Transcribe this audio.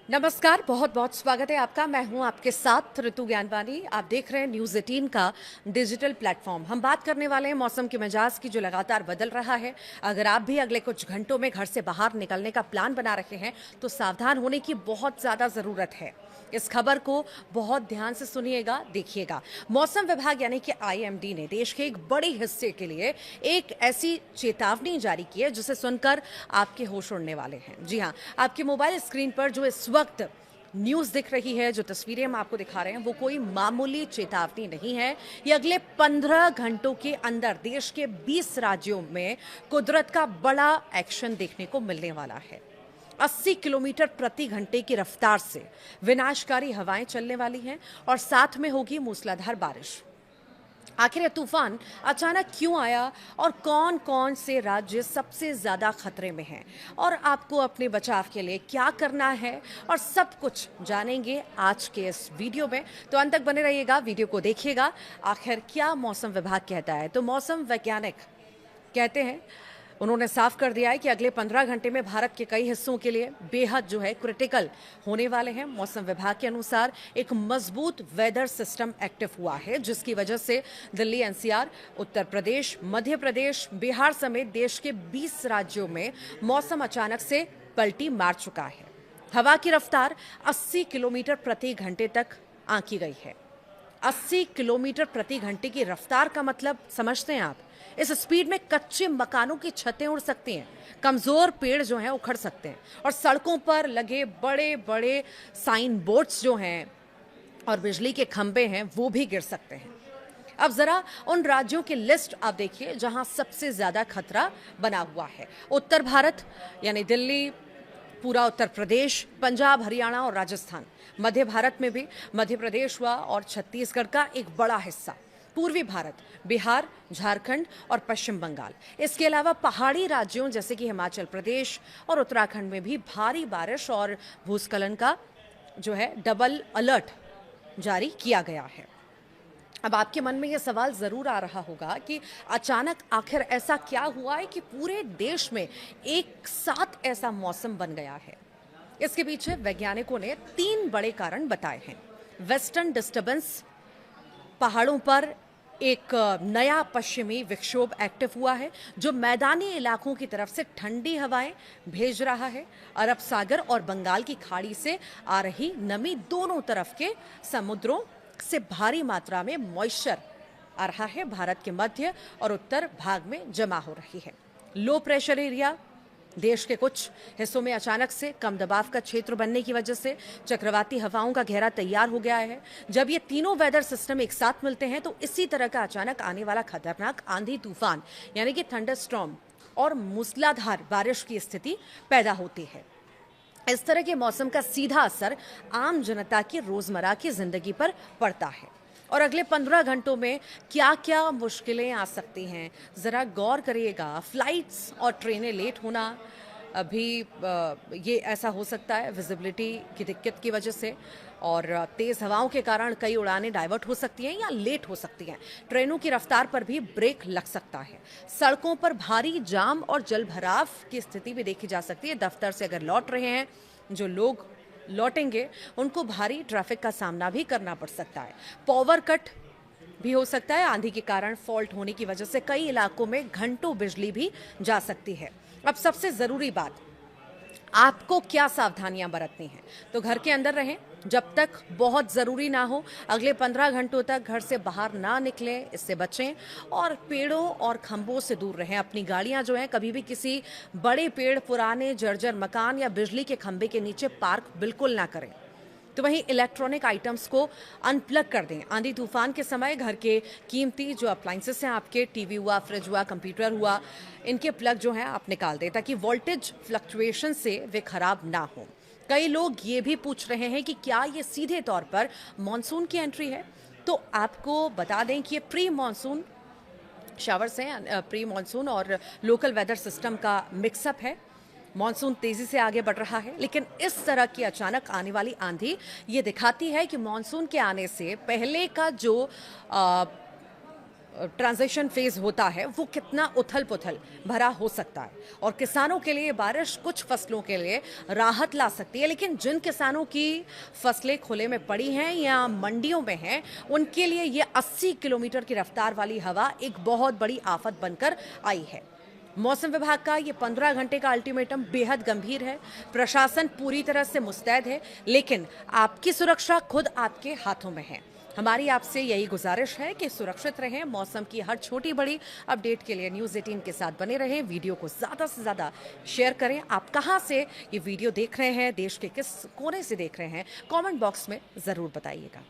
नमस्कार, बहुत बहुत स्वागत है आपका। मैं हूं आपके साथ ऋतु ज्ञानवानी। आप देख रहे हैं न्यूज़ 18 का डिजिटल प्लेटफॉर्म। हम बात करने वाले हैं मौसम के मिजाज की, जो लगातार बदल रहा है। अगर आप भी अगले कुछ घंटों में घर से बाहर निकलने का प्लान बना रहे हैं तो सावधान होने की बहुत ज़्यादा ज़रूरत है। इस खबर को बहुत ध्यान से सुनिएगा, देखिएगा। मौसम विभाग यानी कि आईएमडी ने देश के एक बड़े हिस्से के लिए एक ऐसी चेतावनी जारी की है जिसे सुनकर आपके होश उड़ने वाले हैं। जी हाँ, आपके मोबाइल स्क्रीन पर जो इस वक्त न्यूज़ दिख रही है, जो तस्वीरें हम आपको दिखा रहे हैं, वो कोई मामूली चेतावनी नहीं है। ये अगले 15 घंटों के अंदर देश के 20 राज्यों में कुदरत का बड़ा एक्शन देखने को मिलने वाला है। 80 किलोमीटर प्रति घंटे की रफ्तार से विनाशकारी हवाएं चलने वाली हैं और साथ में होगी मूसलाधार बारिश। आखिर ये तूफान अचानक क्यों आया और कौन कौन से राज्य सबसे ज्यादा खतरे में हैं और आपको अपने बचाव के लिए क्या करना है, और सब कुछ जानेंगे आज के इस वीडियो में। तो अंत तक बने रहिएगा, वीडियो को देखिएगा। आखिर क्या मौसम विभाग कहता है? तो मौसम वैज्ञानिक कहते हैं, उन्होंने साफ कर दिया है कि अगले 15 घंटे में भारत के कई हिस्सों के लिए बेहद क्रिटिकल होने वाले हैं। मौसम विभाग के अनुसार एक मजबूत वेदर सिस्टम एक्टिव हुआ है, जिसकी वजह से दिल्ली, एनसीआर, उत्तर प्रदेश, मध्य प्रदेश, बिहार समेत देश के 20 राज्यों में मौसम अचानक से पलटी मार चुका है। हवा की रफ्तार 80 किलोमीटर प्रति घंटे तक आंकी गई है। 80 किलोमीटर प्रति घंटे की रफ्तार का मतलब समझते हैं आप? इस स्पीड में कच्चे मकानों की छतें उड़ सकती हैं, कमजोर पेड़ जो हैं उखड़ सकते हैं, और सड़कों पर लगे बड़े बड़े साइन बोर्ड्स जो हैं और बिजली के खंभे हैं वो भी गिर सकते हैं। अब जरा उन राज्यों की लिस्ट आप देखिए जहां सबसे ज्यादा खतरा बना हुआ है। उत्तर भारत यानी दिल्ली, पूरा उत्तर प्रदेश, पंजाब, हरियाणा और राजस्थान। मध्य भारत में भी मध्य प्रदेश हुआ और छत्तीसगढ़ का एक बड़ा हिस्सा। पूर्वी भारत, बिहार, झारखंड और पश्चिम बंगाल। इसके अलावा पहाड़ी राज्यों जैसे कि हिमाचल प्रदेश और उत्तराखंड में भी भारी बारिश और भूस्खलन का डबल अलर्ट जारी किया गया है। अब आपके मन में यह सवाल जरूर आ रहा होगा कि अचानक आखिर ऐसा क्या हुआ है कि पूरे देश में एक साथ ऐसा मौसम बन गया है। इसके पीछे वैज्ञानिकों ने 3 बड़े कारण बताए हैं। वेस्टर्न डिस्टर्बेंस, पहाड़ों पर एक नया पश्चिमी विक्षोभ एक्टिव हुआ है जो मैदानी इलाकों की तरफ से ठंडी हवाएं भेज रहा है। अरब सागर और बंगाल की खाड़ी से आ रही नमी दोनों तरफ के समुद्रों से भारी मात्रा में मॉइस्चर आ रहा है, भारत के मध्य और उत्तर भाग में जमा हो रही है। लो प्रेशर एरिया, देश के कुछ हिस्सों में अचानक से कम दबाव का क्षेत्र बनने की वजह से चक्रवाती हवाओं का घेरा तैयार हो गया है। जब ये तीनों वेदर सिस्टम एक साथ मिलते हैं तो इसी तरह का अचानक आने वाला खतरनाक आंधी तूफान यानी कि थंडरस्टॉर्म और मूसलाधार बारिश की स्थिति पैदा होती है। इस तरह के मौसम का सीधा असर आम जनता की रोजमर्रा की जिंदगी पर पड़ता है। और अगले 15 घंटों में क्या क्या मुश्किलें आ सकती हैं, ज़रा गौर करिएगा। फ्लाइट्स और ट्रेनें लेट होना, अभी ये ऐसा हो सकता है विजिबिलिटी की दिक्कत की वजह से, और तेज़ हवाओं के कारण कई उड़ानें डाइवर्ट हो सकती हैं या लेट हो सकती हैं। ट्रेनों की रफ्तार पर भी ब्रेक लग सकता है। सड़कों पर भारी जाम और जल भराव की स्थिति भी देखी जा सकती है। दफ्तर से अगर लौट रहे हैं जो लोग लौटेंगे उनको भारी ट्रैफिक का सामना भी करना पड़ सकता है। पावर कट भी हो सकता है। आंधी के कारण फॉल्ट होने की वजह से कई इलाकों में घंटों बिजली भी जा सकती है। अब सबसे जरूरी बात, आपको क्या सावधानियां बरतनी हैं? तो घर के अंदर रहें जब तक बहुत ज़रूरी ना हो। अगले 15 घंटों तक घर से बाहर ना निकलें, इससे बचें। और पेड़ों और खंभों से दूर रहें। अपनी गाड़ियां जो हैं कभी भी किसी बड़े पेड़, पुराने जर्जर मकान या बिजली के खंभे के नीचे पार्क बिल्कुल ना करें। तो वहीं इलेक्ट्रॉनिक आइटम्स को अनप्लग कर दें। आंधी तूफान के समय घर के कीमती जो अप्लाइंसेस हैं, आपके टीवी हुआ, फ्रिज हुआ, कंप्यूटर हुआ, इनके प्लग जो हैं आप निकाल दें ताकि वोल्टेज फ्लक्चुएशन से वे खराब ना हो। कई लोग ये भी पूछ रहे हैं कि क्या ये सीधे तौर पर मॉनसून की एंट्री है? तो आपको बता दें कि ये प्री मॉनसून शावर्स हैं। प्री मॉनसून और लोकल वेदर सिस्टम का मिक्सअप है। मॉनसून तेजी से आगे बढ़ रहा है, लेकिन इस तरह की अचानक आने वाली आंधी ये दिखाती है कि मॉनसून के आने से पहले का जो ट्रांजिशन फेज होता है वो कितना उथल पुथल भरा हो सकता है और किसानों के लिए बारिश कुछ फसलों के लिए राहत ला सकती है, लेकिन जिन किसानों की फसलें खुले में पड़ी हैं या मंडियों में हैं उनके लिए ये 80 किलोमीटर की रफ्तार वाली हवा एक बहुत बड़ी आफत बनकर आई है। मौसम विभाग का ये 15 घंटे का अल्टीमेटम बेहद गंभीर है। प्रशासन पूरी तरह से मुस्तैद है, लेकिन आपकी सुरक्षा खुद आपके हाथों में है। हमारी आपसे यही गुजारिश है कि सुरक्षित रहें। मौसम की हर छोटी बड़ी अपडेट के लिए न्यूज़ 18 के साथ बने रहें। वीडियो को ज़्यादा से ज़्यादा शेयर करें। आप कहां से ये वीडियो देख रहे हैं, देश के किस कोने से देख रहे हैं, कमेंट बॉक्स में ज़रूर बताइएगा।